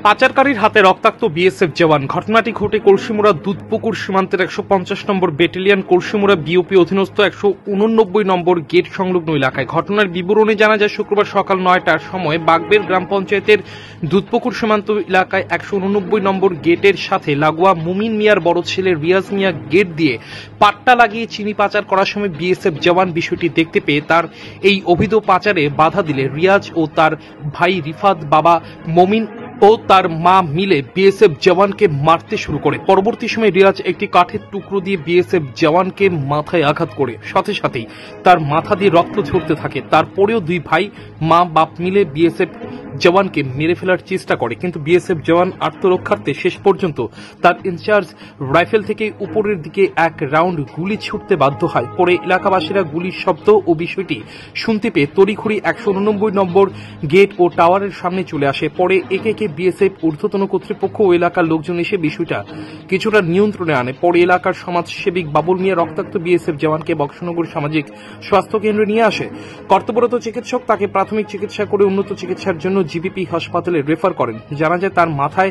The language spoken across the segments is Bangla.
পাচারকারীর হাতে রক্তাক্ত বিএসএফ জওয়ান। ঘটনাটি ঘটে কলসিমুড়া দুধপুকুর সীমান্তের ১৫০ নম্বর ব্যাটালিয়ন কলসিমুড়া বিওপি অধীনস্থ ১৮৯ নম্বর গেট সংলগ্ন এলাকায়। ঘটনার বিবরণে জানা যায়, শুক্রবার সকাল ৯টার সময় বাগবের গ্রাম পঞ্চায়েতের দুধপুকুর সীমান্ত এলাকায় ১৮৯ নম্বর গেটের সাথে লাগোয়া মুমিন মিয়ার বড় ছেলে রিয়াজ মিয়া গেট দিয়ে পাট্টা লাগিয়ে চিনি পাচার করার সময় বিএসএফ জওয়ান বিষয়টি দেখতে পেয়ে তার এই অবৈধ পাচারে বাধা দিলে রিয়াজ ও তার ভাই রিফাত, বাবা মমিন ও তার মা মিলে বিএসএফ জওয়ানকে মারতে শুরু করে। পরবর্তী সময় রিয়াজ একটি কাঠের টুকরো দিয়ে বিএসএফ জওয়ানকে মাথায় আঘাত করে সাথে সাথেই তার মাথা দিয়ে রক্ত ঝরতে থাকে। তারপরেও দুই ভাই মা বাপ মিলে বিএসএফ জওয়ানকে মেরে ফেলার চেষ্টা করে, কিন্তু বিএসএফ জওয়ান আত্মরক্ষার্থে শেষ পর্যন্ত তার ইনচার্জ রাইফেল থেকে উপরের দিকে এক রাউন্ড গুলি ছুটতে বাধ্য হয়। পরে এলাকাবাসীরা গুলির শব্দ ও বিষয়টি শুনতে পেয়ে তড়িঘড়ি ১৮৯ নম্বর গেট ও টাওয়ারের সামনে চলে আসে। পরে একে একে বিএসএফ ঊর্ধ্বতন কর্তৃপক্ষ ও এলাকার লোকজন এসে বিষয়টা কিছুটা নিয়ন্ত্রণে আনে। পরে এলাকার সমাজসেবিক বাবুল মিয়া রক্তাক্ত বিএসএফ জওয়ানকে বক্সনগর সামাজিক স্বাস্থ্য কেন্দ্রে নিয়ে আসে। কর্তব্যরত চিকিৎসক তাকে প্রাথমিক চিকিৎসা করে উন্নত চিকিৎসার জন্য জিবিপি হাসপাতালে রেফার করেন। জানা যায় তার মাথায়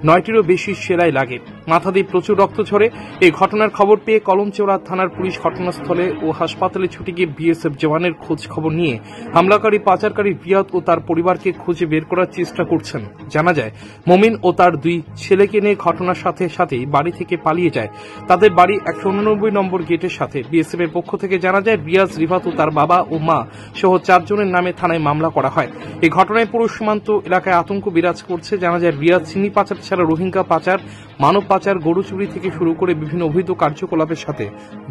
৯টিরও বেশি সেলাই লাগে, মাথা দিয়ে প্রচুর রক্ত ঝরে। এই ঘটনার খবর পেয়ে কলমচৌড়া থানার পুলিশ ঘটনাস্থলে ও হাসপাতালে ছুটে গিয়ে বিএসএফ জওয়ানের খোঁজ খবর নিয়ে হামলাকারী পাচারকারী রিয়াদ ও তার পরিবারকে খুঁজে বের করার চেষ্টা করছেন। জানা যায়, মমিন ও তার দুই ছেলেকে নিয়ে ঘটনার সাথে সাথেই বাড়ি থেকে পালিয়ে যায়। তাদের বাড়ি ১৮৯ নম্বর গেটের সাথে। বিএসএফ এর পক্ষ থেকে জানা যায়, রিয়াজ, রিফাত ও তার বাবা ও মা সহ ৪ জনের নামে থানায় মামলা করা হয়। এই ঘটনায় পুরো সীমান্ত এলাকায় আতঙ্ক বিরাজ করছে। জানা যায়, রিয়াজ চিনি পাচার ছাড়া রোহিঙ্গা পাচার, মানব পাচার, গরু চুরি থেকে শুরু করে বিভিন্ন অবৈধ কার্যকলাপের সাথে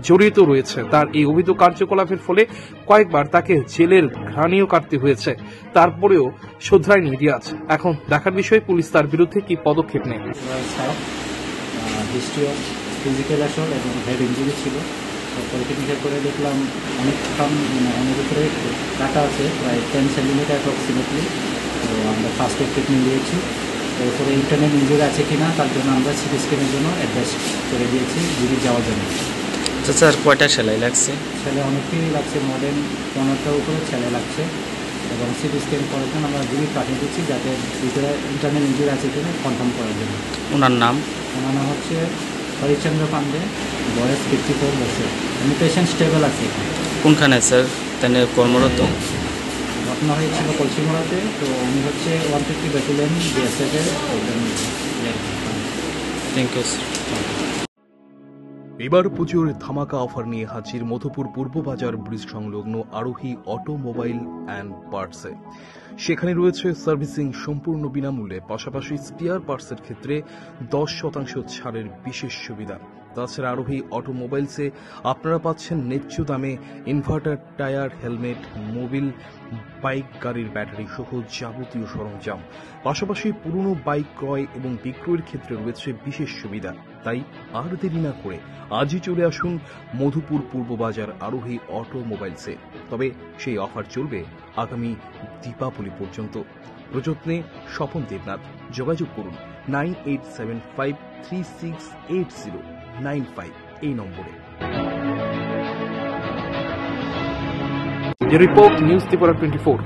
জড়িত রয়েছে। তার এই অবৈধ কার্যকলাপের ফলে কয়েকবার তাকে জেলের ঘানিও কাটতে হয়েছে। তারপরেও শোধরায়নি রিয়াজ। এখন দেখার বিষয় পুলিশ তার বিরুদ্ধে কি পদক্ষেপ নেয়। হিস্ট্রি অফ ফিজিক্যাল অ্যাসল্ট এবং হেড ইঞ্জুরি ছিল। পলিটেকনিক্যাল করে দেখলাম অনেক উপরে কাটা আছে, প্রায় 10 সেন্টিমিটার অ্যাপ্রক্সিমেটলি। তো আমরা ফার্স্ট এড ট্রিটমেন্ট দিয়েছি। এরপরে ইন্টারনাল ইঞ্জুরি আছে কিনা তার জন্য আমরা সিটি স্ক্যানের জন্য অ্যাডভাইস করে দিয়েছি জিবি যাওয়ার জন্য। আচ্ছা স্যার, কয়টা সেলাই লাগছে? সেলাই অনেকটাই লাগছে, মডার্ন 15টার উপরে সেলাই লাগছে এবং সিটি স্ক্যান করার জন্য আমরা জিবি পাঠিয়ে দিচ্ছি, যাতে ভিতরে ইন্টারনাল ইঞ্জুরি আছে কিনা কনফার্ম করার জন্য। ওনার নাম হচ্ছে হরিচন্দ্র পান্ডে, বয়স 54 বছর। উনি পেশেন্ট স্টেবল আছে। কোনখানে স্যার তিনি কর্মরত? ঘটনা হয়েছিল কলসিমুড়াতে। তো উনি হচ্ছে 150 ব্যাটালিয়ন বিএসএফ এর। Thank you sir. এবার পুজোর ধামাকা অফার নিয়ে হাজির মধুপুর পূর্ব বাজার ব্রিজ সংলগ্ন আরোহী অটোমোবাইল অ্যান্ড পার্টসে। সেখানে রয়েছে সার্ভিসিং সম্পূর্ণ বিনামূল্যে, পাশাপাশি স্পেয়ার পার্টসের ক্ষেত্রে 10% ছাড়ের বিশেষ সুবিধা। তাছাড়া আরোহী অটোমোবাইলসে আপনারা পাচ্ছেন ন্যায্য দামে inverter, tyre, helmet, Mobil, bike, গাড়ির ব্যাটারি সহ যাবতীয় সরঞ্জাম। পাশাপাশি পুরনো বাইক ক্রয় এবং বিক্রয়ের ক্ষেত্রে রয়েছে বিশেষ সুবিধা। তাই আর দেরি না করে আজই চলে আসুন মধুপুর পূর্ব বাজার আরোহী অটোমোবাইলসে। তবে সেই অফার চলবে আগামী দীপাবলি পর্যন্ত। প্রযত্নে স্বপন দেবনাথ। যোগাযোগ করুন 9875368095 এই নম্বরে। Report news Tripura 24।